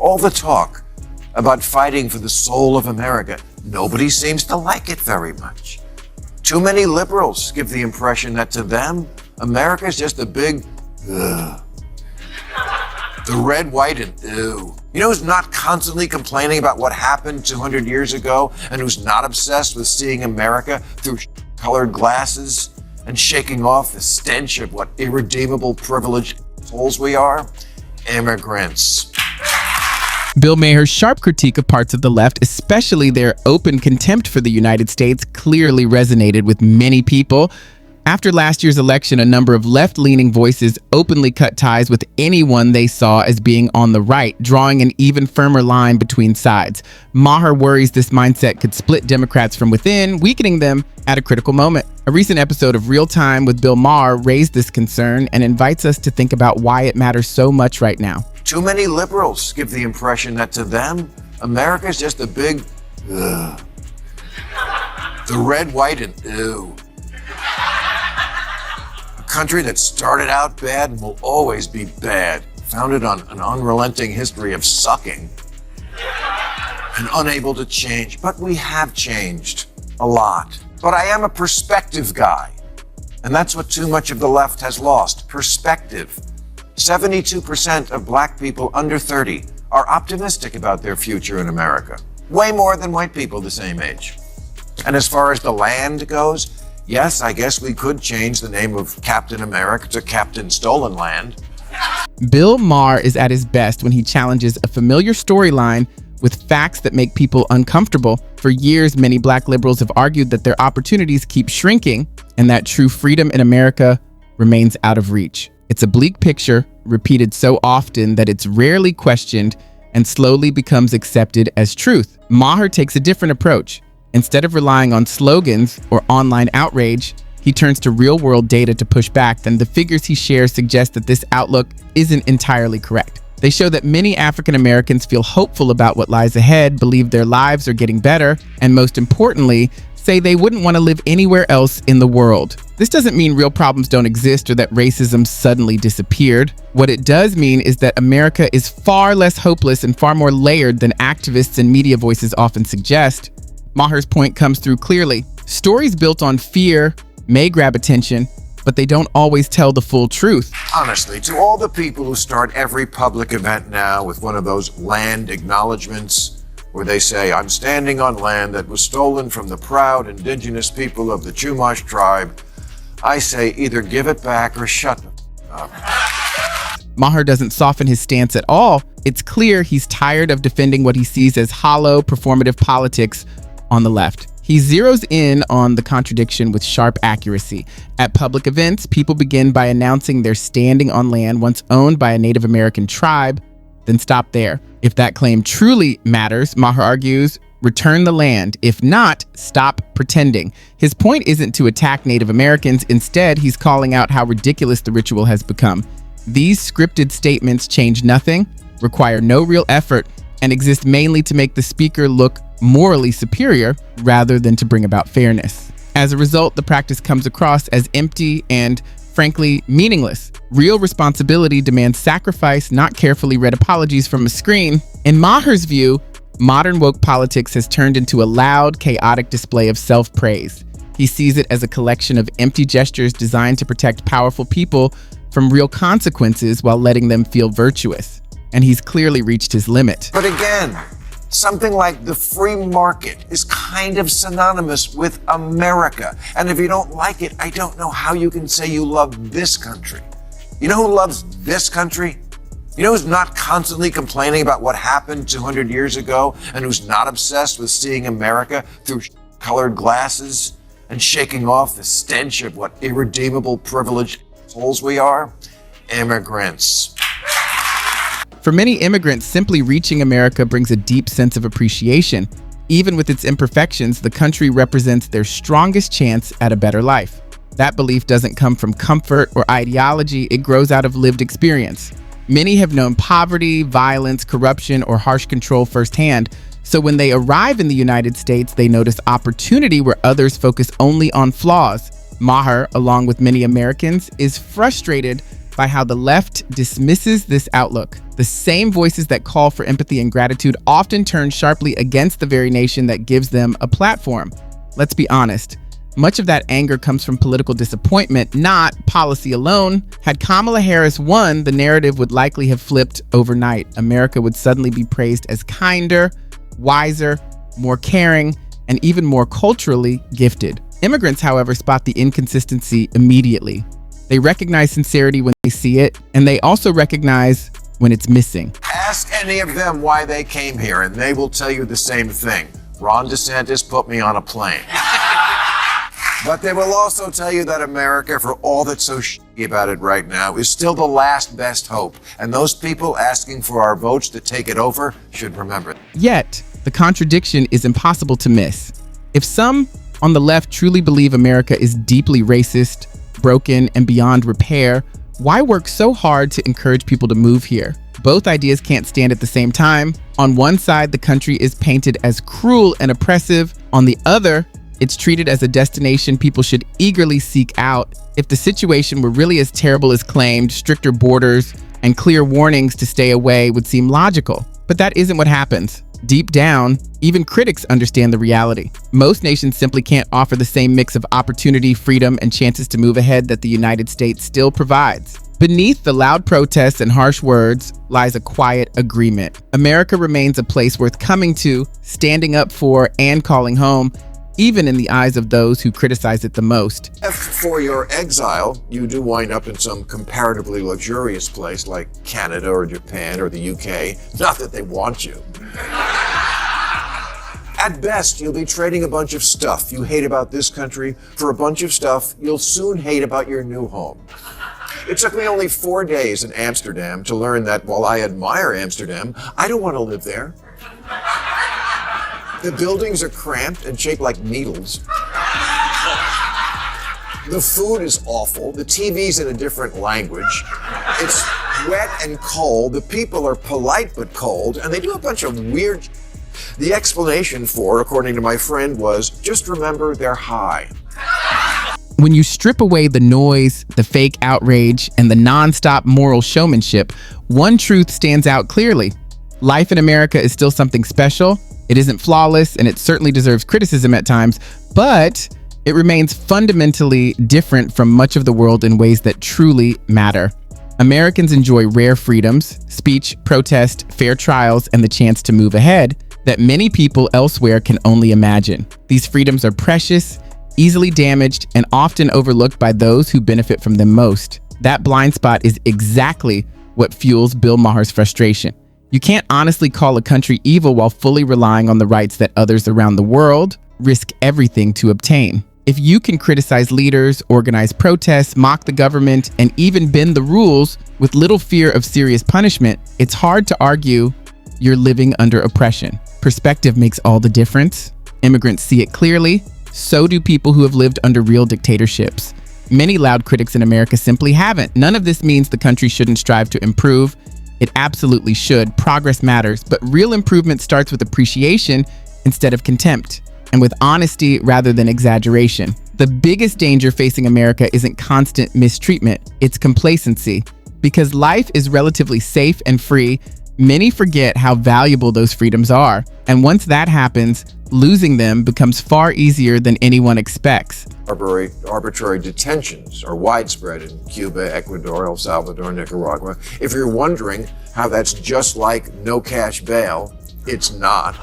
All the talk about fighting for the soul of America, nobody seems to like it very much. Too many liberals give the impression that to them, America is just a big ugh. The red, white, and ew. You know who's not constantly complaining about what happened 200 years ago and who's not obsessed with seeing America through colored glasses and shaking off the stench of what irredeemable privileged souls we are? Immigrants. Bill Maher's sharp critique of parts of the left, especially their open contempt for the United States, clearly resonated with many people. After last year's election, a number of left-leaning voices openly cut ties with anyone they saw as being on the right, drawing an even firmer line between sides. Maher worries this mindset could split Democrats from within, weakening them at a critical moment. A recent episode of Real Time with Bill Maher raised this concern and invites us to think about why it matters so much right now. Too many liberals give the impression that to them, America is just a big ugh. The red, white, and ew. A country that started out bad and will always be bad, founded on an unrelenting history of sucking and unable to change. But we have changed a lot. But I am a perspective guy, and that's what too much of the left has lost, perspective. 72% of black people under 30 are optimistic about their future in America, way more than white people the same age. And as far as the land goes, yes, I guess we could change the name of Captain America to Captain Stolen Land. Bill Maher is at his best when he challenges a familiar storyline with facts that make people uncomfortable. For years, many black liberals have argued that their opportunities keep shrinking and that true freedom in America remains out of reach. It's a bleak picture, repeated so often that it's rarely questioned and slowly becomes accepted as truth. Maher takes a different approach. Instead of relying on slogans or online outrage, he turns to real-world data to push back. Then the figures he shares suggest that this outlook isn't entirely correct. They show that many African Americans feel hopeful about what lies ahead, believe their lives are getting better, and most importantly, say they wouldn't want to live anywhere else in the world. This doesn't mean real problems don't exist or that racism suddenly disappeared. What it does mean is that America is far less hopeless and far more layered than activists and media voices often suggest. Maher's point comes through clearly. Stories built on fear may grab attention, but they don't always tell the full truth. Honestly, to all the people who start every public event now with one of those land acknowledgements, where they say, I'm standing on land that was stolen from the proud indigenous people of the Chumash tribe, I say either give it back or shut the up. Maher doesn't soften his stance at all. It's clear he's tired of defending what he sees as hollow, performative politics on the left. He zeroes in on the contradiction with sharp accuracy. At public events, people begin by announcing they're standing on land once owned by a Native American tribe, then stop there. If that claim truly matters, Maher argues, return the land. If not, stop pretending. His point isn't to attack Native Americans. Instead, he's calling out how ridiculous the ritual has become. These scripted statements change nothing, require no real effort, and exist mainly to make the speaker look morally superior rather than to bring about fairness. As a result, the practice comes across as empty and, frankly, meaningless. Real responsibility demands sacrifice, not carefully read apologies from a screen. In Maher's view, modern woke politics has turned into a loud, chaotic display of self-praise. He sees it as a collection of empty gestures designed to protect powerful people from real consequences while letting them feel virtuous. And he's clearly reached his limit. But again, something like the free market is kind of synonymous with America. And if you don't like it, I don't know how you can say you love this country. You know who loves this country? You know who's not constantly complaining about what happened 200 years ago and who's not obsessed with seeing America through colored glasses and shaking off the stench of what irredeemable privileged souls we are? Immigrants. For many immigrants, simply reaching America brings a deep sense of appreciation. Even with its imperfections, the country represents their strongest chance at a better life. That belief doesn't come from comfort or ideology, it grows out of lived experience. Many have known poverty, violence, corruption, or harsh control firsthand, so when they arrive in the United States, they notice opportunity where others focus only on flaws. Maher, along with many Americans, is frustrated by how the left dismisses this outlook. The same voices that call for empathy and gratitude often turn sharply against the very nation that gives them a platform. Let's be honest. Much of that anger comes from political disappointment, not policy alone. Had Kamala Harris won, the narrative would likely have flipped overnight. America would suddenly be praised as kinder, wiser, more caring, and even more culturally gifted. Immigrants, however, spot the inconsistency immediately. They recognize sincerity when they see it, and they also recognize when it's missing. Ask any of them why they came here, and they will tell you the same thing. Ron DeSantis put me on a plane. But they will also tell you that America, for all that's so shitty about it right now, is still the last best hope. And those people asking for our votes to take it over should remember. Yet, the contradiction is impossible to miss. If some on the left truly believe America is deeply racist, broken, and beyond repair, why work so hard to encourage people to move here? Both ideas can't stand at the same time. On one side, the country is painted as cruel and oppressive. On the other, it's treated as a destination people should eagerly seek out. If the situation were really as terrible as claimed, stricter borders and clear warnings to stay away would seem logical. But that isn't what happens. Deep down, even critics understand the reality. Most nations simply can't offer the same mix of opportunity, freedom, and chances to move ahead that the United States still provides. Beneath the loud protests and harsh words lies a quiet agreement. America remains a place worth coming to, standing up for, and calling home, even in the eyes of those who criticize it the most. If for your exile, you do wind up in some comparatively luxurious place like Canada or Japan or the UK, not that they want you. At best, you'll be trading a bunch of stuff you hate about this country for a bunch of stuff you'll soon hate about your new home. It took me only 4 days in Amsterdam to learn that while I admire Amsterdam, I don't want to live there. The buildings are cramped and shaped like needles. The food is awful. The TV's in a different language. It's wet and cold. The people are polite but cold, and they do a bunch of weird. The explanation for, according to my friend, was just remember they're high. When you strip away the noise, the fake outrage, and the nonstop moral showmanship, one truth stands out clearly. Life in America is still something special. It isn't flawless, and it certainly deserves criticism at times, but it remains fundamentally different from much of the world in ways that truly matter. Americans enjoy rare freedoms, speech, protest, fair trials, and the chance to move ahead that many people elsewhere can only imagine. These freedoms are precious, easily damaged, and often overlooked by those who benefit from them most. That blind spot is exactly what fuels Bill Maher's frustration. You can't honestly call a country evil while fully relying on the rights that others around the world risk everything to obtain. If you can criticize leaders, organize protests, mock the government, and even bend the rules with little fear of serious punishment, it's hard to argue you're living under oppression. Perspective makes all the difference. Immigrants see it clearly. So do people who have lived under real dictatorships. Many loud critics in America simply haven't. None of this means the country shouldn't strive to improve. It absolutely should. Progress matters, but real improvement starts with appreciation instead of contempt, and with honesty rather than exaggeration. The biggest danger facing America isn't constant mistreatment, it's complacency. Because life is relatively safe and free, many forget how valuable those freedoms are. And once that happens, losing them becomes far easier than anyone expects. Arbitrary detentions are widespread in Cuba, Ecuador, El Salvador, Nicaragua. If you're wondering how that's just like no cash bail, it's not.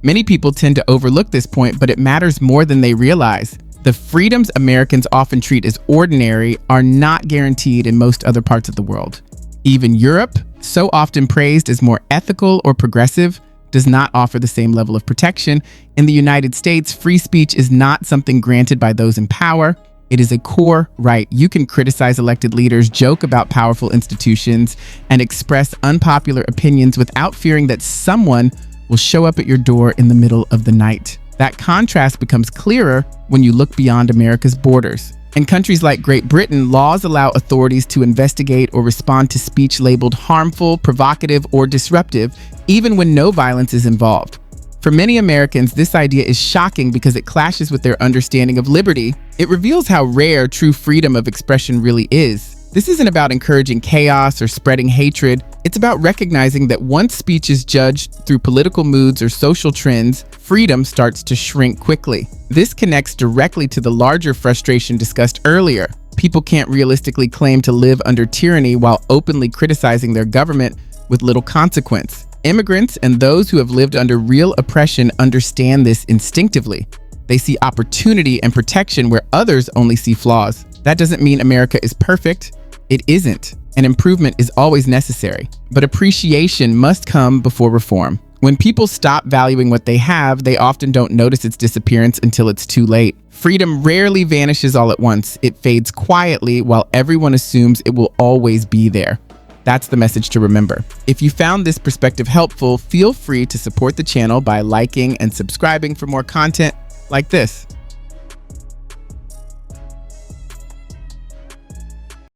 Many people tend to overlook this point, but it matters more than they realize. The freedoms Americans often treat as ordinary are not guaranteed in most other parts of the world. Even Europe, so often praised as more ethical or progressive, does not offer the same level of protection. In the United States, free speech is not something granted by those in power. It is a core right. You can criticize elected leaders, joke about powerful institutions, and express unpopular opinions without fearing that someone will show up at your door in the middle of the night. That contrast becomes clearer when you look beyond America's borders. In countries like Great Britain, laws allow authorities to investigate or respond to speech labeled harmful, provocative, or disruptive, even when no violence is involved. For many Americans, this idea is shocking because it clashes with their understanding of liberty. It reveals how rare true freedom of expression really is. This isn't about encouraging chaos or spreading hatred. It's about recognizing that once speech is judged through political moods or social trends, freedom starts to shrink quickly. This connects directly to the larger frustration discussed earlier. People can't realistically claim to live under tyranny while openly criticizing their government with little consequence. Immigrants and those who have lived under real oppression understand this instinctively. They see opportunity and protection where others only see flaws. That doesn't mean America is perfect. It isn't, and improvement is always necessary. But appreciation must come before reform. When people stop valuing what they have, they often don't notice its disappearance until it's too late. Freedom rarely vanishes all at once. It fades quietly while everyone assumes it will always be there. That's the message to remember. If you found this perspective helpful, feel free to support the channel by liking and subscribing for more content like this.